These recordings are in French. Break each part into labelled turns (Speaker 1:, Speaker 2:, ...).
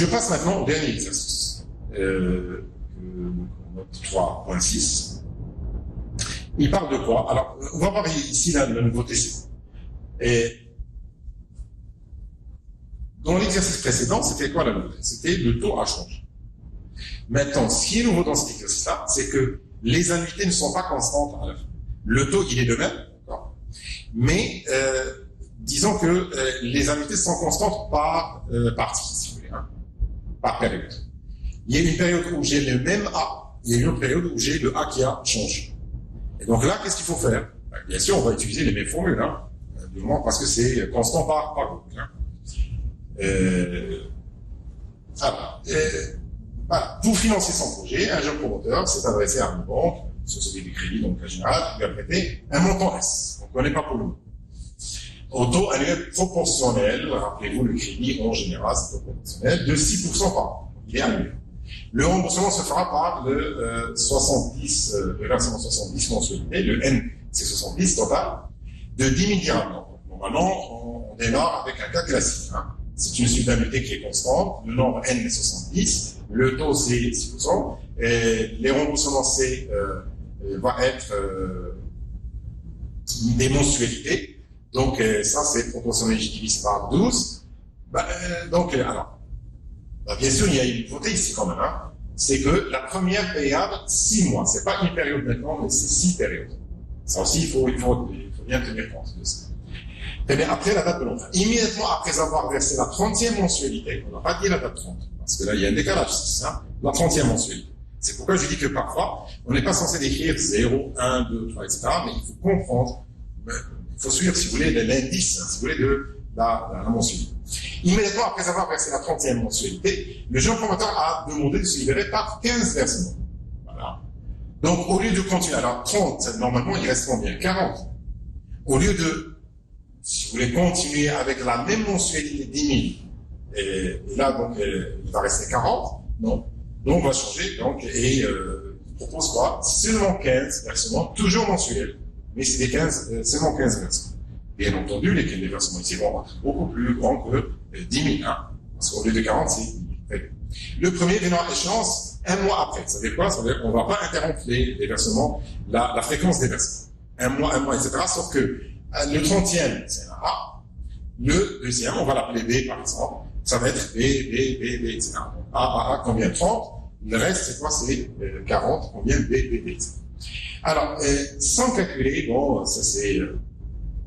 Speaker 1: Je passe maintenant au dernier exercice. Note 3.6. Il parle de quoi? Alors, on va voir ici la nouveauté. Et dans l'exercice précédent, c'était quoi la nouveauté? C'était le taux à changer. Maintenant, ce qui est nouveau dans cet exercice-là, c'est que les annuités ne sont pas constantes à la fin. Le taux, il est le même, d'accord, mais disons que les annuités sont constantes par partie, si vous voulez, hein, par période. Il y a une période où j'ai le même A, il y a une autre période où j'ai le A qui a changé. Et donc là, qu'est-ce qu'il faut faire? Bien sûr, on va utiliser les mêmes formules, hein, du moment parce que c'est constant par groupe. Hein. Voilà. Pour financer son projet, un jeune promoteur s'est adressé à une banque, société de crédit, donc en général, qui lui a prêté un montant S. On ne connaît pas pour le moment. Au taux annuel proportionnel, rappelez-vous, le crédit en général, c'est proportionnel, de 6% par an. Il est annuel. Le remboursement se fera par le 70, le versement 70 mensualité, le N, c'est 70 total, de 10 000 dirhams. Normalement, on démarre avec un cas classique. Hein. C'est une suite d'annuités qui est constante, le nombre N est 70, le taux c'est 6%, et les remboursements va être des mensualités. Donc ça c'est proportionnel, je divise par 12. Alors, bien sûr il y a une nouveauté ici quand même. Hein. C'est que la première payable 6 mois. C'est pas une période maintenant, mais c'est 6 périodes. Ça aussi il faut bien tenir compte de ça. Et bien après la date de l'entrée. Immédiatement après avoir versé la 30e mensualité, on n'a pas dit la date 30, parce que là il y a un décalage, c'est ça, la 30e mensualité. C'est pourquoi je dis que parfois, on n'est pas censé décrire 0, 1, 2, 3, etc., mais il faut comprendre, il faut suivre, si vous voulez, l'indice, hein, si vous voulez, de la mensualité. Immédiatement après avoir versé la 30e mensualité, le jeune promoteur a demandé de se libérer par 15 versements. Voilà. Donc, au lieu de continuer, alors 30, normalement, il reste combien? 40. Au lieu de, si vous voulez continuer avec la même mensualité 10 000, et là, donc, il va rester 40, non. Donc, on va changer, donc, et il propose quoi? Seulement 15 versements, toujours mensuels, mais c'est seulement 15 versements. Bien entendu, les versements ici vont être beaucoup plus grands que 10 000, hein, parce qu'au lieu de 40, c'est 10 000. Le premier venant à échéance, un mois après. Ça veut dire quoi? Ça veut dire qu'on ne va pas interrompre les versements, la fréquence des versements. Un mois, etc. Sauf que le 30e, c'est un A. Le deuxième, on va l'appeler B, par exemple. Ça va être B, etc. Donc, A, combien? 30. Le reste, c'est quoi? C'est 40. Combien? B, etc. Alors, sans calculer, bon, ça c'est,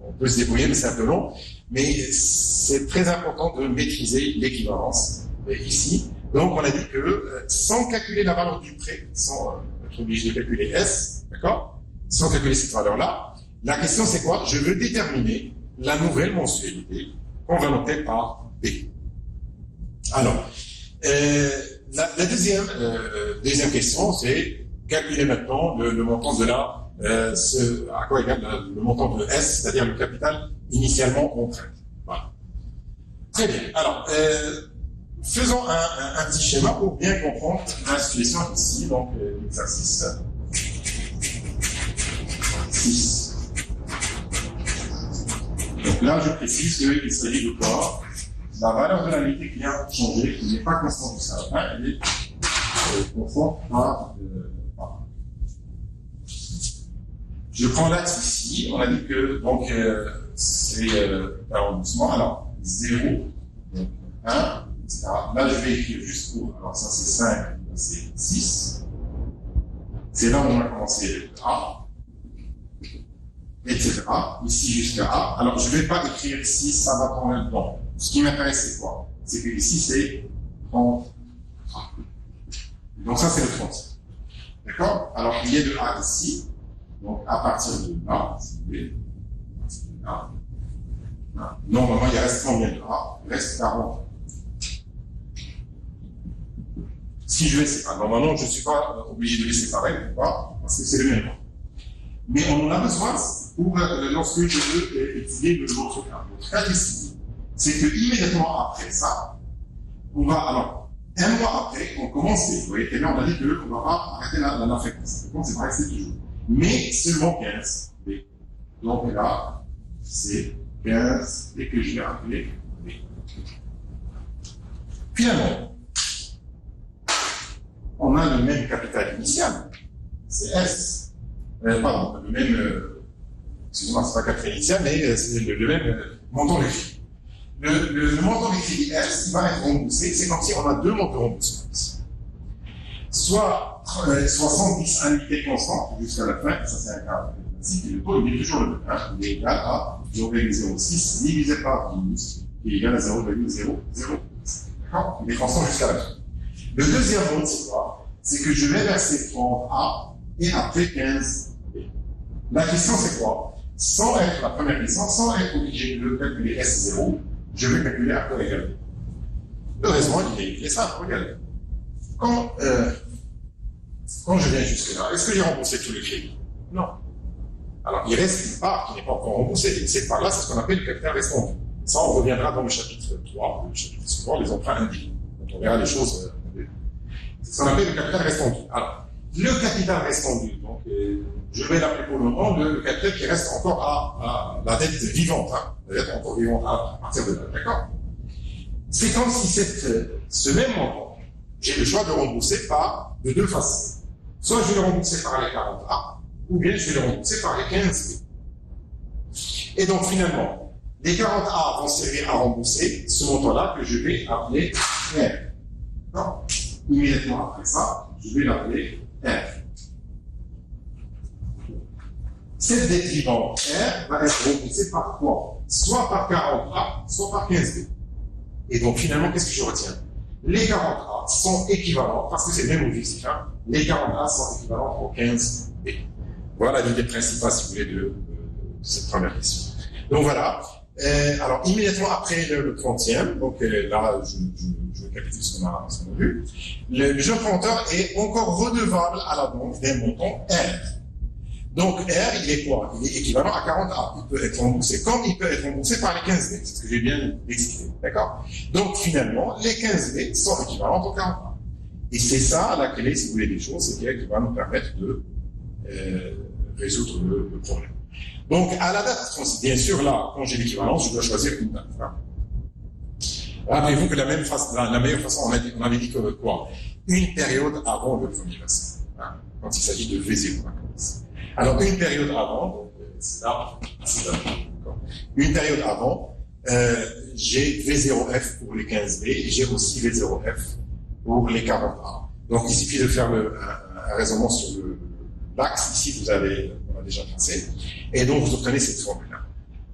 Speaker 1: on peut se débrouiller, mais c'est un peu long. Mais c'est très important de maîtriser l'équivalence ici. Donc, on a dit que sans calculer la valeur du prêt, sans être obligé de calculer S, d'accord? Sans calculer cette valeur-là, la question c'est quoi? Je veux déterminer la nouvelle mensualité qu'on va noter par B. Alors, la deuxième question, c'est calculer maintenant le montant de à quoi égale le montant de S, c'est-à-dire le capital initialement emprunté. Voilà. Très bien. Alors, faisons un petit schéma pour bien comprendre la situation ici, donc l'exercice 6. Donc là, je précise qu'il s'agit de quoi? La valeur de l'annuité qui vient changer, qui n'est pas constante jusqu'à la fin, elle est constante par. Je prends l'axe ici, on a dit que donc c'est l'arrondissement, alors 0, donc 1, etc. Là, je vais écrire jusqu'au, alors ça c'est 5, là c'est 6. C'est là où on a commencé A. Etc. Ici jusqu'à A. Alors, je ne vais pas écrire 6, ça va prendre un temps. Ce qui m'intéresse, c'est quoi? C'est que ici, c'est 30. Donc, ça, c'est le 30. D'accord? Alors, il y a de A ici. Donc, à partir de là, si vous voulez, là. Normalement, il reste combien de A? Il reste 40. Si je vais séparer, normalement, je ne suis pas obligé de les séparer. Pourquoi? Parce que c'est le même temps. Mais on en a besoin pour lorsque je veux étudier l'autre cas. L'autre cas ici, c'est que immédiatement après ça, on va, alors, un mois après, on commence, vous voyez, et là on a dit qu'on ne va pas arrêter la fréquence. La fréquence, c'est pareil, c'est toujours. Mais seulement 15. Donc là, c'est 15, et que je vais appeler B. Finalement, on a le même capital initial, c'est S. Pardon, le même, excusez-moi, c'est pas capital initial, mais c'est le même montant de crédit. Le montant de crédit S va être remboursé, c'est comme si on a deux montants de remboursement. Soit 110 annuités constantes jusqu'à la fin, ça c'est un cas classique, et le taux il est toujours le même, hein, il est égal à 0,06 divisé par 12, qui est égal à 0,006. D'accord? Il est constant jusqu'à la fin. Le deuxième mode, c'est quoi? C'est que je vais verser 30A et après 15B. La question, c'est quoi? Sans être la première question, sans être obligé de calculer S0, je vais calculer à quoi égal. Heureusement, il est simple, regardez. Quand je viens jusque-là, est-ce que j'ai remboursé tous les crédits? Non. Alors, il reste une part qui n'est pas encore remboursée. Et cette part-là, c'est ce qu'on appelle le capital restant. Ça, on reviendra dans le chapitre 3, le chapitre suivant, les emprunts indivis. Donc, on verra les choses. C'est ce qu'on appelle le capital restant. Alors, le capital restant, donc, je vais l'appeler pour le moment le capital qui reste encore à la dette vivante. Hein. La dette encore vivante à partir de là. D'accord? C'est comme si ce même montant, j'ai le choix de rembourser de deux façons. Soit je vais le rembourser par les 40A, ou bien je vais le rembourser par les 15B. Et donc finalement, les 40A vont servir à rembourser ce montant-là que je vais appeler R. Donc, immédiatement après ça, je vais l'appeler R. Cette dette vivante R va être remboursée par quoi? Soit par 40A, soit par 15B. Et donc finalement, qu'est-ce que je retiens? Les 40A sont équivalents, parce que c'est le même objectif, hein, les 40A sont équivalents aux 15B. Voilà l'idée principale, si vous voulez, de cette première question. Donc voilà. Alors, immédiatement après le 30e, donc là, je récapitule ce qu'on a vu, le jeune promoteur est encore redevable à la banque d'un montant R. Donc R, il est quoi? Il est équivalent à 40A. Il peut être remboursé comme il peut être remboursé par les 15B. C'est ce que j'ai bien expliqué. D'accord? Donc finalement, les 15B sont équivalents aux 40A. Et c'est ça la clé, si vous voulez, des choses, c'est qui va nous permettre de résoudre le problème. Donc à la date, bien sûr, là, quand j'ai l'équivalence, je dois choisir une date. Hein. Rappelez-vous que la meilleure façon, on avait dit que quoi? Une période avant le premier versement. Hein, quand il s'agit de V0. Alors, une période avant, donc, c'est là, une période avant, j'ai V0F pour les 15B et j'ai aussi V0F pour les 40A. Donc, il suffit de faire un raisonnement sur l'axe. Ici, on a déjà passé. Et donc, vous obtenez cette formule-là.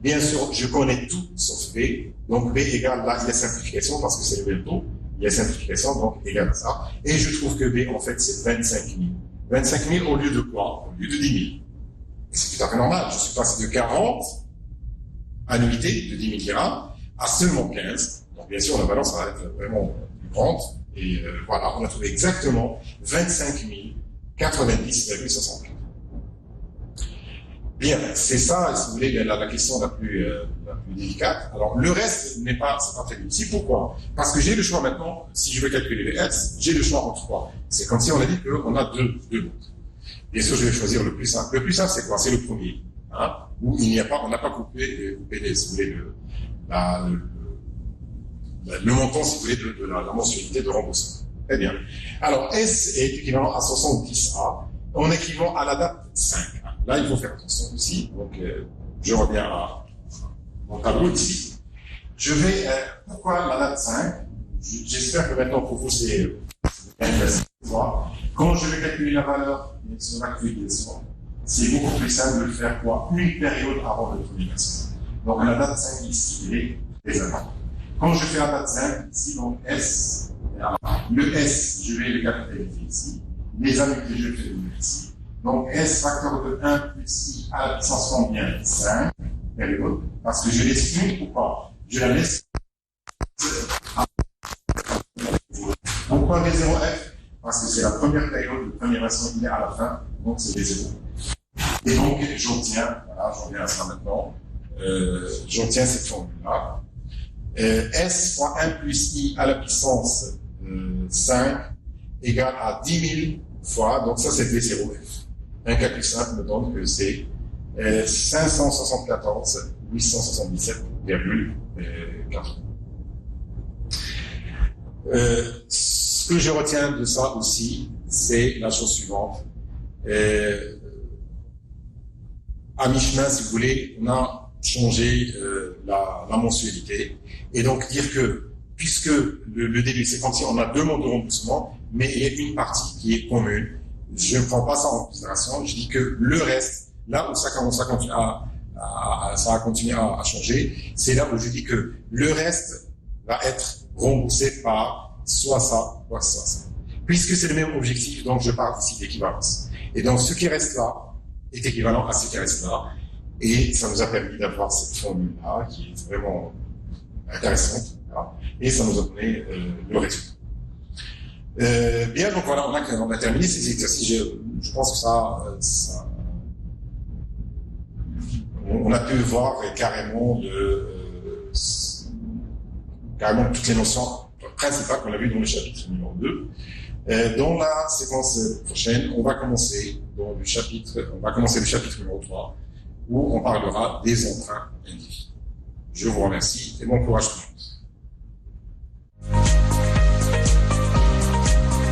Speaker 1: Bien sûr, je connais tout sauf B. Donc, B égale, là, il y a simplification parce que c'est le même taux. Il y a simplification, donc, égal à ça. Et je trouve que B, en fait, c'est 25 000. 25 000 au lieu de quoi? Au lieu de 10 000. C'est tout à fait normal. Je suis passé de 40 annuités de 10 000 dirhams à seulement 15. Donc, bien sûr, la balance va être vraiment plus grande. Et voilà, on a trouvé exactement 25 090,64. Bien, c'est ça, si vous voulez, la question la plus délicate. Alors, le reste c'est pas très difficile. Pourquoi? Parce que j'ai le choix maintenant, si je veux calculer les S, j'ai le choix entre quoi? C'est comme si on a dit qu'on a deux modes. Bien sûr, je vais choisir le plus simple. Le plus simple, c'est quoi? C'est le premier. Hein? Où on n'a pas coupé si vous voulez, le montant, si vous voulez, de la mensualité de remboursement. Très bien. Alors, S est équivalent à 70A. On est équivalent à la date 5. Là, il faut faire attention aussi. Donc, je reviens à mon tableau ici. Je vais, pourquoi la date 5? J'espère que maintenant, pour vous, c'est bien facile. Quand je vais calculer la valeur de l'actualisation, c'est beaucoup plus simple de le faire quoi? Une période avant le premier versement. Donc, la date 5 ici, il est les avant. Quand je fais la date 5, ici, donc S, le S, je vais le capitaliser ici. Les annuités, je fais le ici. Donc, S facteur de 1 plus I à la puissance combien? 5, période. Parce que je laisse une ou pas? Je la laisse. Pourquoi V0F? Parce que c'est la première période, le premier versement, il est à la fin. Donc, c'est V0. Et donc, j'obtiens, voilà, j'en viens à ça maintenant, j'obtiens cette formule-là. S fois 1 plus I à la puissance 5 égale à 10 000 fois, donc ça c'est V0F. Un calcul simple me donne que c'est 574 877,4. Ce que je retiens de ça aussi, c'est la chose suivante. À mi-chemin, si vous voulez, on a changé la mensualité. Et donc dire que, puisque le début, c'est comme si on a 2 mois de remboursement, mais il y a une partie qui est commune, je ne prends pas ça en considération, je dis que le reste, là où ça commence à continuer ça a continué à changer, c'est là où je dis que le reste va être remboursé par soit ça, soit ça. Puisque c'est le même objectif, donc je parle ici d'équivalence. Et donc ce qui reste là est équivalent à ce qui reste là, et ça nous a permis d'avoir cette formule-là qui est vraiment intéressante, voilà, et ça nous a donné le résultat. Bien, donc voilà, on a terminé ces exercices. Je pense que on a pu voir carrément toutes les notions principales qu'on a vues dans le chapitre numéro 2. Dans la séquence prochaine, on va commencer le chapitre numéro 3, où on parlera des emprunts individuels. Je vous remercie et bon courage.